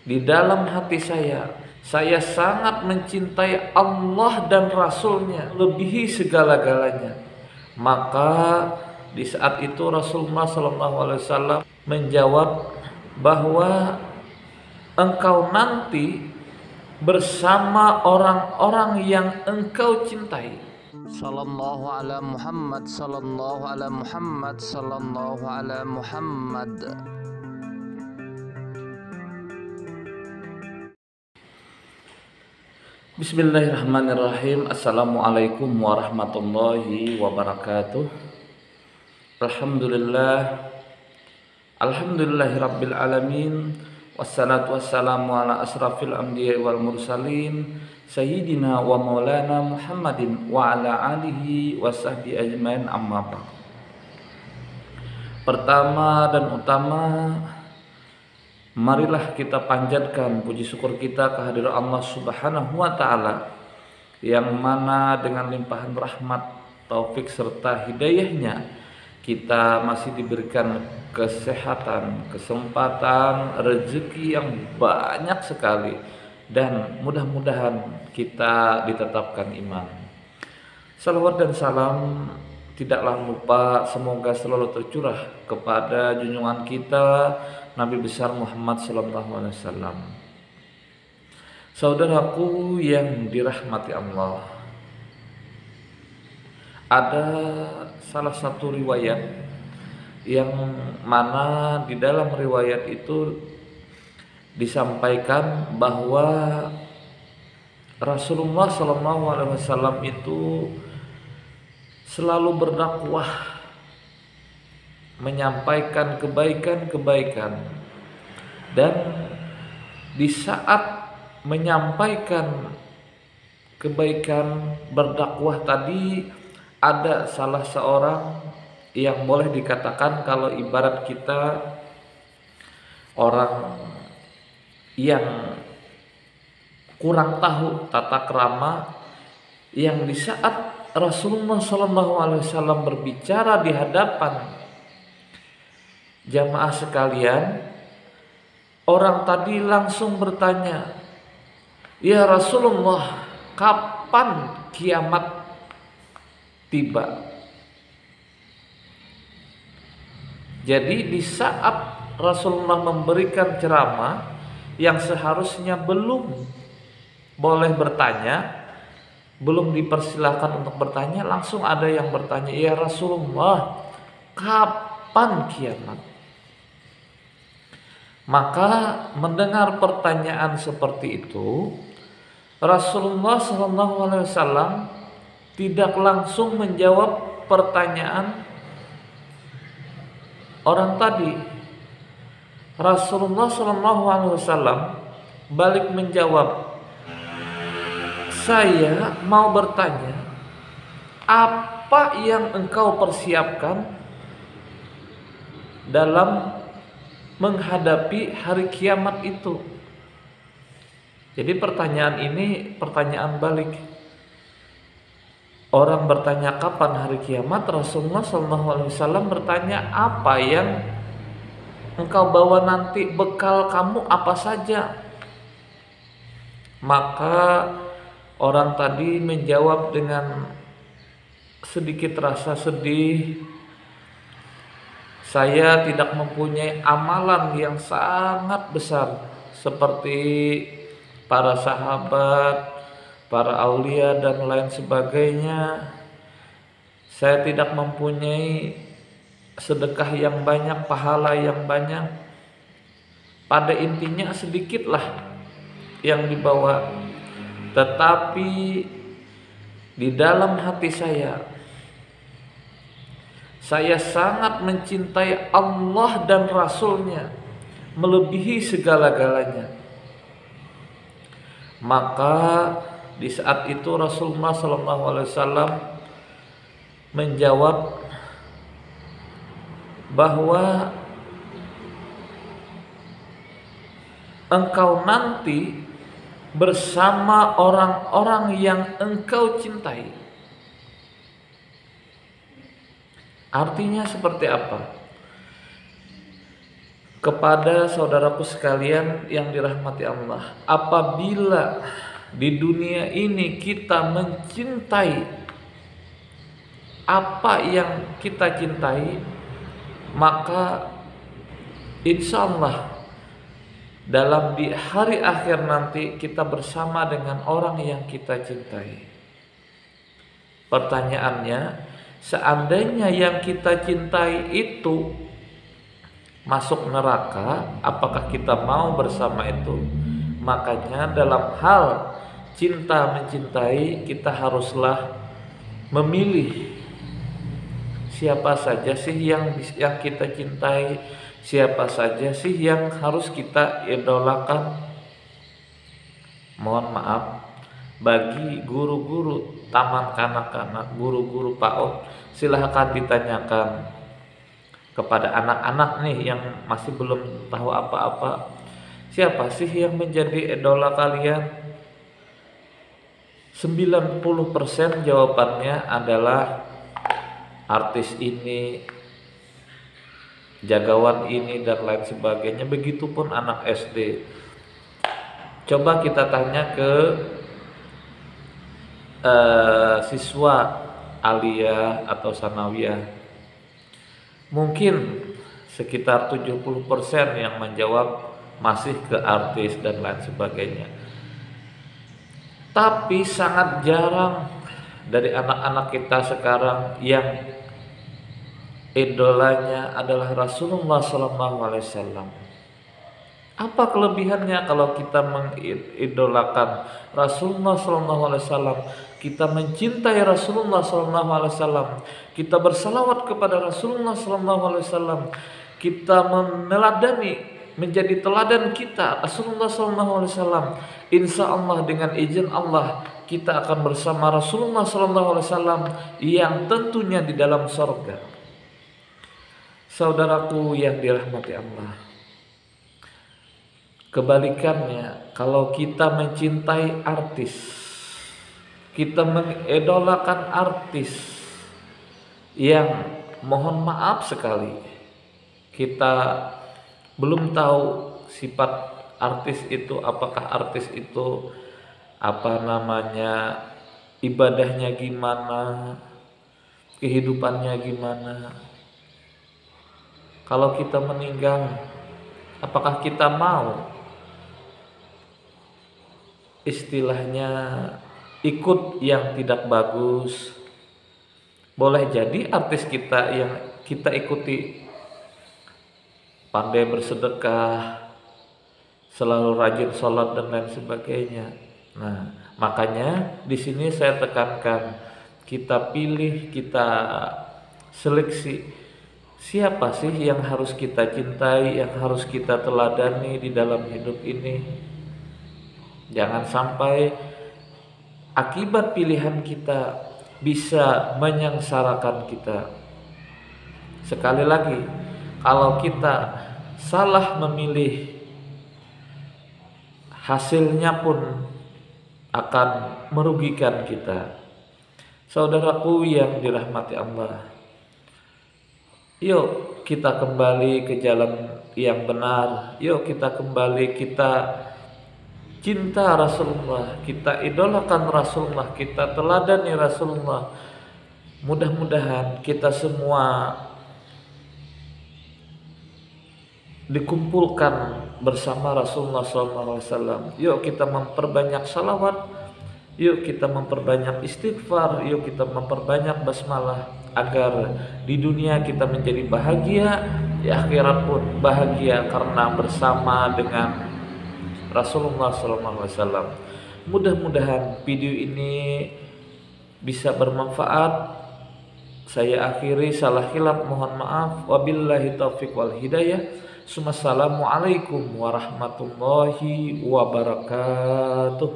di dalam hati saya sangat mencintai Allah dan Rasulnya melebihi segala-galanya. Maka di saat itu Rasulullah SAW menjawab bahwa engkau nanti bersama orang-orang yang engkau cintai. Sallallahu ala Muhammad, sallallahu ala Muhammad, sallallahu ala Muhammad. Bismillahirrahmanirrahim. Assalamualaikum warahmatullahi wabarakatuh. Alhamdulillahirabbil alamin. Wassalatu wassalamu ala asrafil anbiya'i wal mursalin sayyidina wa maulana Muhammadin wa ala alihi wa sahbihi ajmain, amma ba'd. Pertama dan utama, marilah kita panjatkan puji syukur kita kehadirat Allah Subhanahu wa taala, yang mana dengan limpahan rahmat, taufik serta hidayahnya kita masih diberikan kesehatan, kesempatan, rezeki yang banyak sekali, dan mudah-mudahan kita ditetapkan iman. Salawat dan salam tidaklah lupa semoga selalu tercurah kepada junjungan kita Nabi besar Muhammad SAW. Saudaraku yang dirahmati Allah, ada salah satu riwayat yang mana di dalam riwayat itu disampaikan bahwa Rasulullah SAW itu selalu berdakwah, menyampaikan kebaikan-kebaikan, dan di saat menyampaikan kebaikan berdakwah tadi ada salah seorang yang boleh dikatakan kalau ibarat kita orang yang kurang tahu tata krama, yang di saat Rasulullah SAW berbicara di hadapan jamaah sekalian, orang tadi langsung bertanya, "Ya Rasulullah, kapan kiamat tiba?" Jadi di saat Rasulullah memberikan ceramah yang seharusnya belum boleh bertanya, belum dipersilahkan untuk bertanya, langsung ada yang bertanya, "Ya Rasulullah, kapan kiamat?" Maka mendengar pertanyaan seperti itu, Rasulullah SAW tidak langsung menjawab pertanyaan orang tadi. Rasulullah SAW balik menjawab, "Saya mau bertanya, apa yang engkau persiapkan dalam menghadapi hari kiamat itu?" Jadi pertanyaan ini pertanyaan balik. Orang bertanya kapan hari kiamat, Rasulullah SAW bertanya, apa yang engkau bawa nanti, bekal kamu apa saja? Maka orang tadi menjawab dengan sedikit rasa sedih, "Saya tidak mempunyai amalan yang sangat besar seperti para sahabat, para aulia dan lain sebagainya. Saya tidak mempunyai sedekah yang banyak, pahala yang banyak. Pada intinya sedikitlah yang dibawa. Tetapi di dalam hati saya sangat mencintai Allah dan Rasulnya melebihi segala-galanya." Maka di saat itu Rasulullah SAW menjawab bahwa engkau nanti bersama orang-orang yang engkau cintai. Artinya seperti apa? Kepada saudaraku sekalian yang dirahmati Allah, apabila di dunia ini kita mencintai apa yang kita cintai, maka insya Allah dalam di hari akhir nanti kita bersama dengan orang yang kita cintai. Pertanyaannya, seandainya yang kita cintai itu masuk neraka, apakah kita mau bersama itu? Makanya dalam hal cinta mencintai, kita haruslah memilih siapa saja sih yang kita cintai, siapa saja sih yang harus kita idolakan. Mohon maaf, bagi guru-guru taman kanak-kanak, guru-guru PAUD, silahkan ditanyakan kepada anak-anak nih yang masih belum tahu apa-apa, siapa sih yang menjadi idola kalian? 90% jawabannya adalah artis ini, jagawan ini, dan lain sebagainya. Begitupun anak SD. Coba kita tanya ke siswa aliyah atau sanawiyah, mungkin sekitar 70% yang menjawab masih ke artis dan lain sebagainya. Tapi sangat jarang dari anak-anak kita sekarang yang idolanya adalah Rasulullah SAW. Apa kelebihannya kalau kita mengidolakan Rasulullah SAW, kita mencintai Rasulullah SAW, kita bersalawat kepada Rasulullah SAW, kita meneladani, menjadi teladan kita Rasulullah SAW. Insya Allah dengan izin Allah kita akan bersama Rasulullah SAW yang tentunya di dalam surga. Saudaraku yang dirahmati Allah, kebalikannya, kalau kita mencintai artis, kita mengidolakan artis yang mohon maaf sekali kita belum tahu sifat artis itu, apakah artis itu ibadahnya gimana, kehidupannya gimana. Kalau kita meninggal, apakah kita mau istilahnya ikut yang tidak bagus? Boleh jadi artis kita yang kita ikuti pandai bersedekah, selalu rajin sholat dan lain sebagainya. Nah, makanya di sini saya tekankan, kita pilih, kita seleksi siapa sih yang harus kita cintai, yang harus kita teladani di dalam hidup ini. Jangan sampai akibat pilihan kita bisa menyengsarakan kita. Sekali lagi, kalau kita salah memilih, hasilnya pun akan merugikan kita. Saudaraku yang dirahmati Allah, yuk kita kembali ke jalan yang benar. Yuk kita kembali, kita cinta Rasulullah, kita idolakan Rasulullah, kita teladani Rasulullah. Mudah-mudahan kita semua dikumpulkan bersama Rasulullah SAW. Yuk kita memperbanyak salawat, yuk kita memperbanyak istighfar, yuk kita memperbanyak basmalah, agar di dunia kita menjadi bahagia, di akhirat pun bahagia karena bersama dengan Rasulullah SAW. Mudah-mudahan video ini bisa bermanfaat. Saya akhiri, salah khilaf mohon maaf. Wabillahi taufiq wal hidayah. Assalamualaikum warahmatullahi wabarakatuh.